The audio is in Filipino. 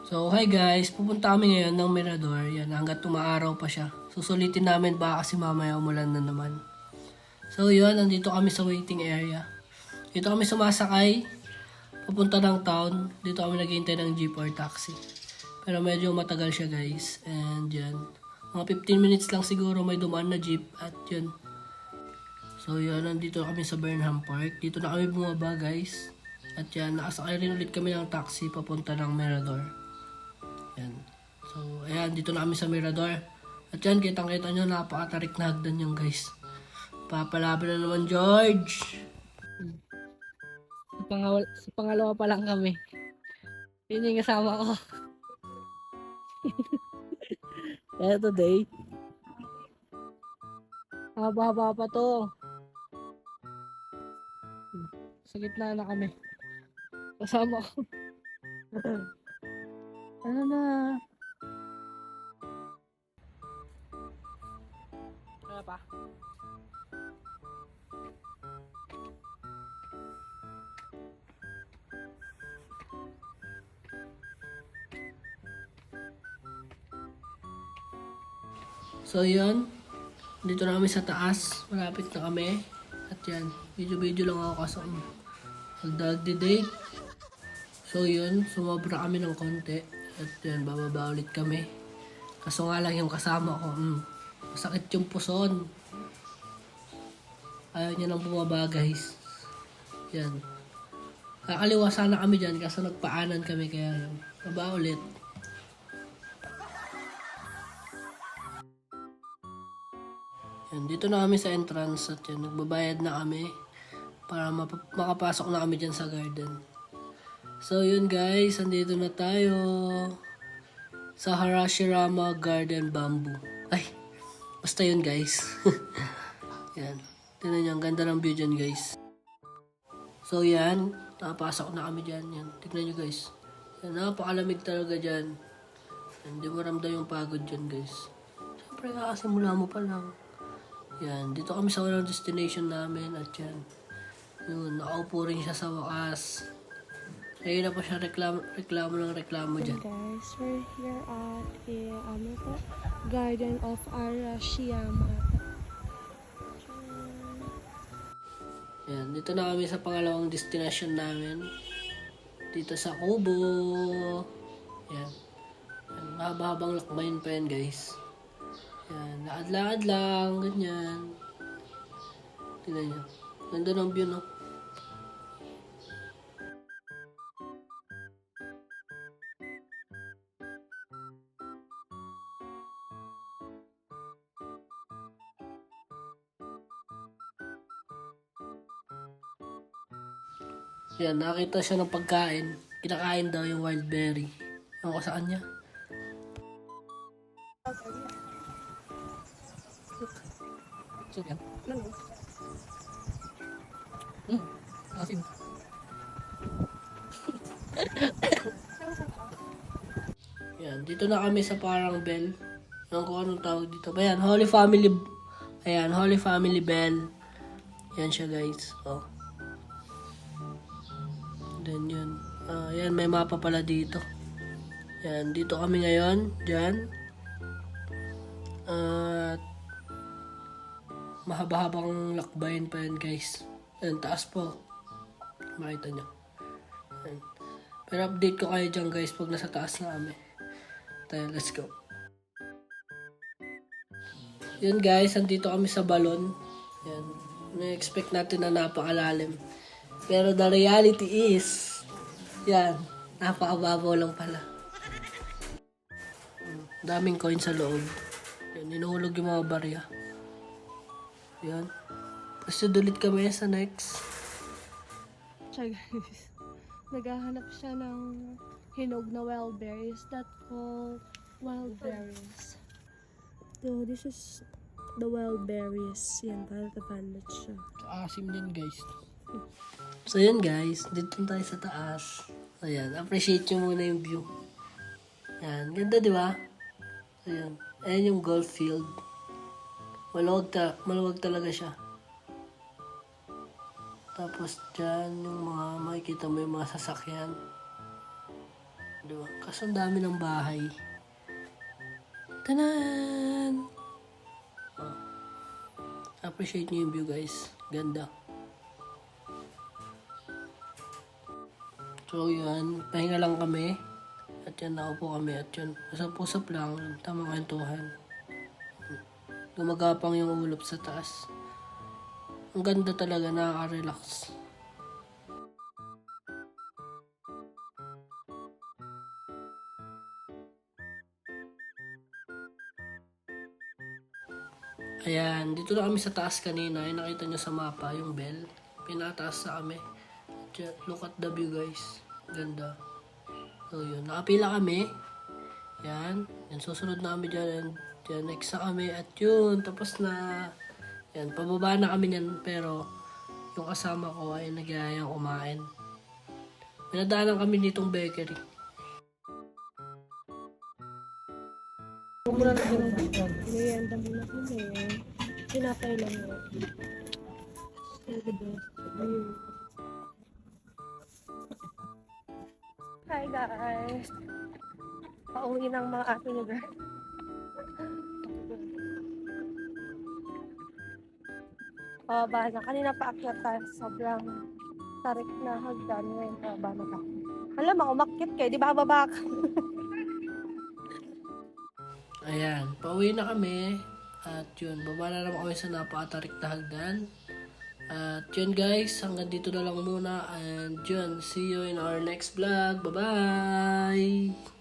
So, hi guys, pupunta kami ngayon ng Mirador. Yan, hanggat tumaaraw pa siya. Susulitin namin baka kasi mamaya umulan na naman. So, yun, nandito kami sa waiting area. Dito kami sumasakay, papunta ng town. Dito kami naghihintay ng jeep or taxi. Pero medyo matagal siya guys. And yan, mga 15 minutes lang siguro may dumaan na jeep. At yun. So, yun, nandito kami sa Burnham Park. Dito na kami bumaba guys. At yan, nakasakay rin ulit kami ng taxi papunta ng Mirador. Yan. So, ayan, dito na kami sa Mirador. At yan, kitang-kita nyo, napakatarik na hagdan yan, guys. Papalaban na naman, George! Sa pangalawa pa lang kami. Yun yung kasama ko. Kaya today, haba-haba pa to. Sa gitna na kami. Kasama ko. Ano na? Ano pa? So, yun. Dito na kami sa taas. Malapit na kami. At yan, video-video lang ako kasi magdagdi-date. So, yun. Sumobra kami ng konti. At yan, bababa ulit kami. Kaso nga lang yung kasama ko, masakit yung puson. Ayaw niya nang bumaba, guys. Yan. Kakaliwa sana kami dyan kasi nagpaanan kami kaya yun. Baba ulit. Yan, dito na kami sa entrance at yan, nagbabayad na kami para makapasok na kami dyan sa garden. So yun guys, andito na tayo sa Harashirama Garden Bamboo. Ay, basta yun guys. Yan, tignan nyo, ang ganda ng view dyan guys. So yan, nakapasok na kami dyan. Yan, tignan nyo guys. Yan, napakalamig talaga dyan. Hindi mo ramdam yung pagod dyan guys. Siyempre kakasimula mo pa lang. Yan, dito kami sa walang destination namin at yan. Yun, nakaupo rin siya sa wakas. Ayun na po siya reklamo dyan. Hey guys, we're here at Garden of Arashiyama. Yan, dito na kami sa pangalawang destination namin. Dito sa Kubo. Yan. Yan, mahaba-habang lakbayin pa yan guys. Yan, lakad-lakad lang, ganyan. Tingnan nyo. Ganda ng view, no? Yan, nakita siya ng pagkain. Kinakain daw yung wild berry. Ewan ko sa kanya. So yan. Asin. Yan, dito na kami sa parang bell. Ewan ko anong tawag dito. Ayan, Holy Family. Ayan, Holy Family Bell. Yan siya guys. Oh. Then yun. Yan, may mapa pala dito. Yan, dito kami ngayon. Diyan. At mahaba-habang lakbayin pa yan guys. Yan, taas po. Makita nyo. Yan. Pero update ko kayo dyan guys pag nasa taas na kami. Tayo, let's go. Yun guys, andito kami sa balon. Yan. Na-expect natin na napakalalim. Pero the reality is, yan, napakababaw lang pala. Daming coin sa loob. Yan, inuhulog yung mga barya. Yan. Proceed ulit kami sa next. Siya guys, naghahanap siya ng hinog na wild berries that called wild berries. So this is the wild berries. Yan, para kapanat siya. Asim din guys. So yun guys, dito tayo sa taas. Ayan, appreciate nyo muna yung view. Yan, ganda di ba? Ayan, ayan yung golf field. Maluwag talaga siya. Tapos dyan yung mga makikita mo yung mga sasakyan. Diba? Kaso ang dami ng bahay. Tanan! Oh. Appreciate nyo yung view guys. Ganda. So yun, pahinga lang kami. At yan, naupo kami. At yun, usap-usap lang. Tamang kwentuhan. Gumagapang yung ulap sa taas. Ang ganda talaga, nakaka-relax. Ayan, dito na kami sa taas kanina. Yung nakita nyo sa mapa, yung bell. Pinataas na kami. Diyan, look at the view guys. Ganda. So yun, nakapila kami. Yan. Yan, susunod na kami dyan. Yan, next na kami. At yun, tapos na. Yan, pababa na kami yan. Pero, yung kasama ko ay nagyayang kumain. Pinadaanan kami nitong bakery. Merienda muna kami. Tinapay lang yun. So, the best. Ayun. Hi guys! Pauwi ng mga ate ni girl. Pababa na. Kanina pa akyat tayo. Sobrang tarik na hagdan. Ngayon pababa na tayo. Alam mo, umakyat kayo. Di ba babak? Ayan, pauwi na kami. At yun, baba na naman kami sa napakatarik na hagdan. At yun guys, hanggang dito na lang muna. And yun, see you in our next vlog. Bye-bye!